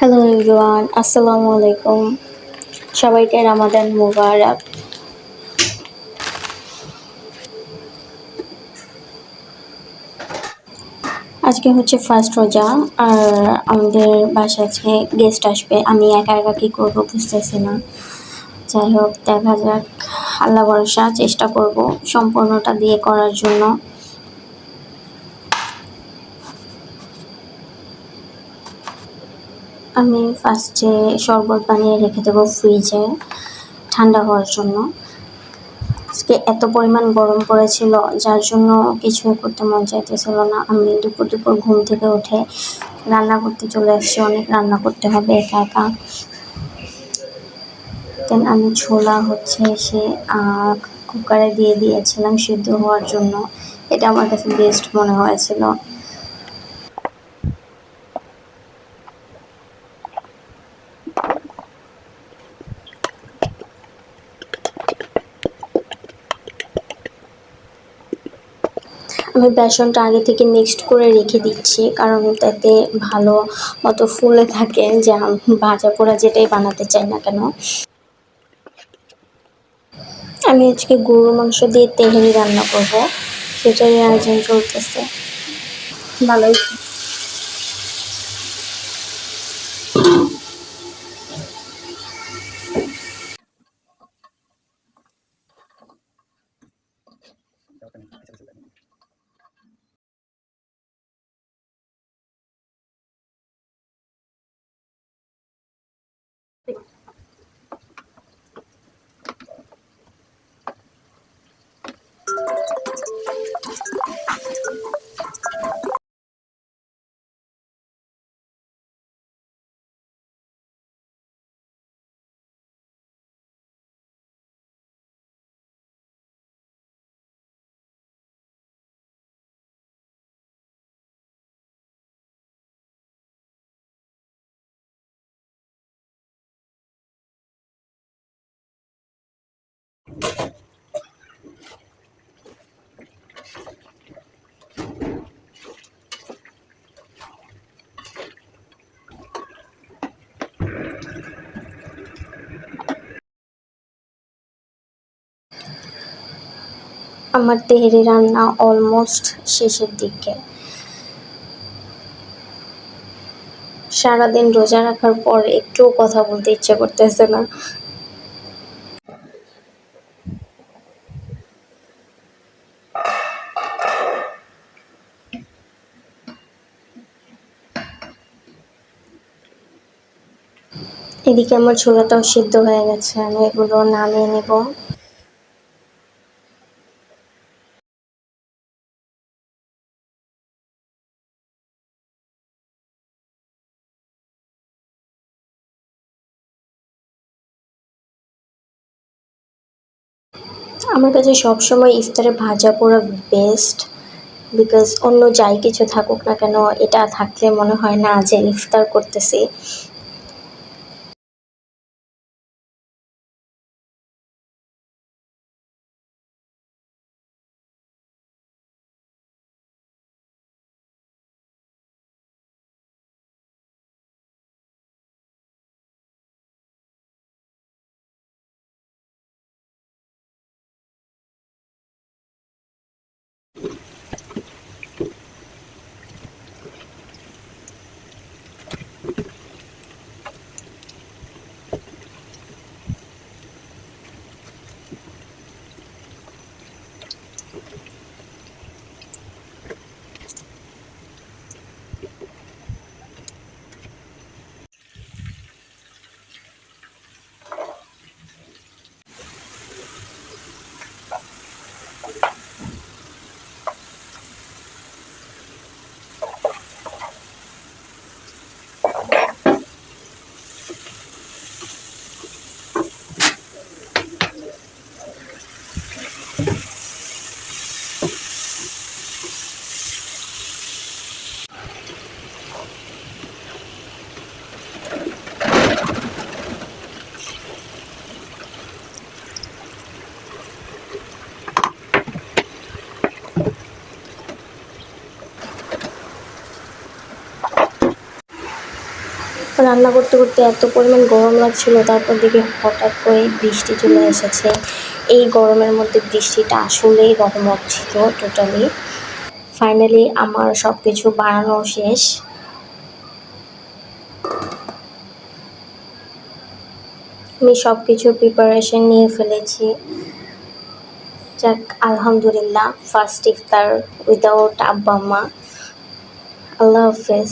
Hello everyone, আসসালামু আলাইকুম। সবাইকে রামাদান মুবারক। আজকে হচ্ছে ফার্স্ট রোজা। আর আমাদের বাসায় আজকে গেস্ট আসবে। আমি একা একা কী করবো বুঝতেছি না। যাই হোক, দেখা যাক, আল্লাহ ভরসা, চেষ্টা করব সম্পূর্ণটা দিয়ে করার জন্য। আমি ফার্স্টে শরবত বানিয়ে রেখে দেবো ফ্রিজে ঠান্ডা হওয়ার জন্য। আজকে এত পরিমাণ গরম পড়েছিল, যার জন্য কিছুই করতে মন চাইতেছিল না। আমি দুপুর দুপুর ঘুম থেকে উঠে রান্না করতে চলে আসছি। অনেক রান্না করতে হবে একা একা। দেন আমি ছোলা সে কুকারে দিয়ে দিয়েছিলাম সিদ্ধ হওয়ার জন্য। এটা আমার কাছে বেস্ট মনে হয়েছিল। আমি বেসনটা আগে থেকে মিক্সড করে রেখে দিচ্ছি, কারণ তাতে ভালো মতো ফুলে থাকে, যা ভাজা পোড়া যেটাই বানাতে চাই না কেন। আমি আজকে গরুর মাংস দিয়ে তেহারি রান্না করব, সেটাই আয়োজন চলতেছে। ভালোই। আমার তেহারি রান্না অলমোস্ট শেষের দিকে। সারাদিন রোজা রাখার পর একটুও কথা বলতে ইচ্ছে করতেছে না। এদিকে আমার ছোলাটাও সিদ্ধ হয়ে গেছে, আমি এগুলো নামিয়ে নেব। আমার কাছে সবসময় ইফতারে ভাজা পোড়া বেস্ট। বিকজ অন্য যাই কিছু থাকুক না কেন, এটা থাকলে মনে হয় না যে ইফতার করতেছি। রান্না করতে করতে এত পরিমাণ গরম লাগছিল, তারপর দেখি হঠাৎ করে বৃষ্টি চলে এসেছে। এই গরমের মধ্যে বৃষ্টিটা আসলেই রহমত ছিল টোটালি। ফাইনালি আমার সব কিছু বানানো শেষ। আমি সব কিছু প্রিপারেশন নিয়ে ফেলেছি। যাক, আলহামদুলিল্লাহ, ফার্স্ট ইফতার উইদাউট আব্বা আম্মা। আল্লাহ হাফেজ।